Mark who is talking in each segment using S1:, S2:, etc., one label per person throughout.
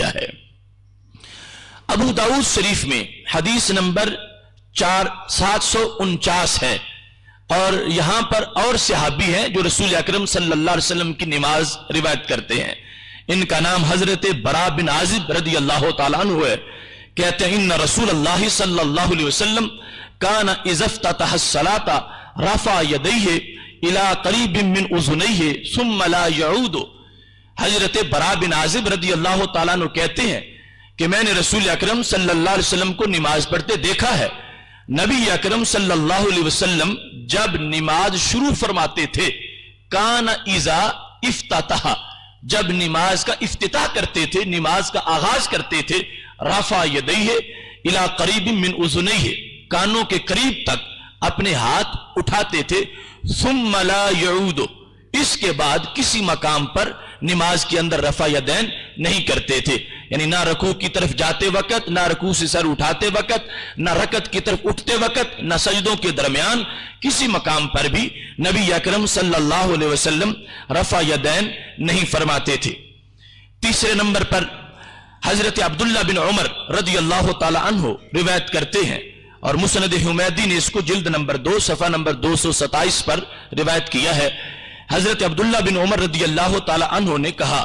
S1: किया है। अबू दाऊद शरीफ में हदीस नंबर 4749 है और यहां पर और सहाबी हैं जो रसूल अकरम सल्लल्लाहु अलैहि वसल्लम की नमाज रिवायत करते हैं। इनका नाम हजरत बरा बिन आजिब रदी अल्लाह तआला अन्हु है। कहते हैं इन्ना रसूलुल्लाह सल्लल्लाहु अलैहि वसल्लम काना इज़फ्ततह अस्सलाता रफा यदैहि इला करीबिन मिन उज़ुनैहि सुम्मा ला यऊदु। हजरत बरा बिन आजिब रदी अल्लाह तआला अन्हु कहते हैं कि मैंने रसूल अकरम सल्लल्लाहु अलैहि वसल्लम को नमाज पढ़ते देखा है। नबी अकरम सल्लल्लाहु अलैहि वसल्लम जब नमाज शुरू फरमाते थे, काना इज़ा इफ्ततह, जब नमाज का इफ्तिताह करते थे, नमाज का आगाज करते थे, रफा यदैहि इला करीबिन मिन उज़ुनैहि, कानों के करीब तक अपने हाथ उठाते थे। सुम्मा ला यऊदु, इसके बाद किसी मकाम पर नमाज के अंदर रफा यदैन नहीं करते थे, यानी ना रकू की तरफ जाते वक्त, ना रकू से सर उठाते वक्त, ना रकत की तरफ उठते वक्त, ना सजदों के दरमियान किसी मकाम पर भी नबी अकरम सल्लल्लाहु अलैहि वसल्लम रफा यदैन नहीं फरमाते थे। तीसरे नंबर पर हजरत अब्दुल्ला बिन उमर रदी अल्लाह तआला अन्हु रिवायत करते हैं और मुस्नद हुमैदी ने इसको जिल्द नंबर 2 सफा नंबर 227 पर रिवायत किया है। हजरत अब्दुल्ला बिन उमर रदी अल्लाह तआला अन्हु ने कहा,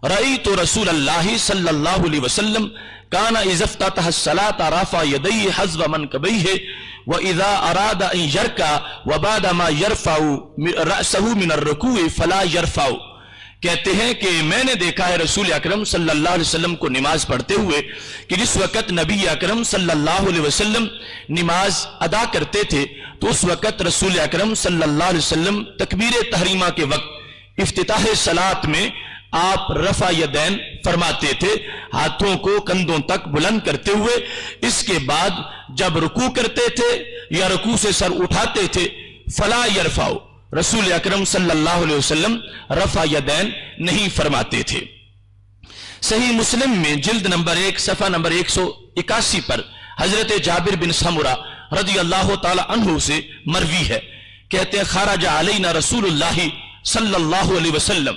S1: रअयतु रसूलल्लाह सल्लल्लाहु अलैहि वसल्लम काना इज़फ्ततह अस्सलाता रफा यदैहि हज़्व मनकबैहि व इज़ा अरादा अन यरका व बाद मा यरफउ रअसहु मिन अर्रुकूइ फला यरफउ। कहते हैं कि मैंने देखा है रसूल अकरम सल्लल्लाहु अलैहि वसल्लम को नमाज पढ़ते हुए कि जिस वक्त नबी अकरम सल्लल्लाहु अलैहि वसल्लम नमाज अदा करते थे तो उस वक्त रसूल अकरम सल्लल्लाहु अलैहि वसल्लम तकबीर तहरीमा के वक्त इफ्तिताह सलात में आप रफा यदैन फरमाते थे, हाथों को कंधों तक बुलंद करते हुए। इसके बाद जब रुकू करते थे या रुकू से सर उठाते थे, फला यरफाउ, रसूल अकरम सल्लल्लाहु अलैहि वसल्लम रफा यदैन नहीं फरमाते थे। सही मुस्लिम में जिल्द नंबर 1 सफा नंबर 181 पर हजरत जाबिर बिन समुरा रदी अल्लाह तआला अन्हु से मरवी है। कहते हैं खराज अलैना रसूलुल्लाह सल्लल्लाहु अलैहि वसल्लम,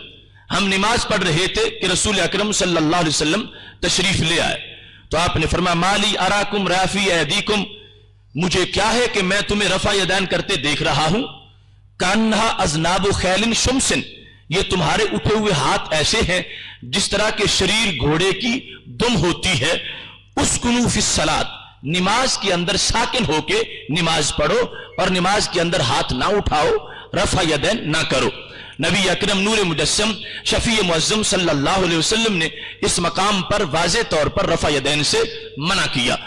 S1: हम नमाज पढ़ रहे थे कि रसूल अकरम सल्लल्लाहु अलैहि वसल्लम तशरीफ ले आए तो आपने फरमाया माली अराकुम राफी अयदीकुम, मुझे क्या है कि मैं तुम्हें रफा यदैन करते देख रहा हूं। कान्हा अजनाबु खैलिन शुमसिन, ये तुम्हारे उठे हुए हाथ ऐसे हैं जिस तरह के शरीर घोड़े की दुम होती है। उसकुनू फिस सलात, नमाज के अंदर साकिन होके नमाज पढ़ो और नमाज के अंदर हाथ ना उठाओ, रफा यदैन ना करो। नबी अकरम नूर मुजस्सम शफी मुअज्जम सल्लल्लाहु अलैहि वसल्लम ने इस मकाम पर वाज़े तौर पर रफा यदैन से मना किया।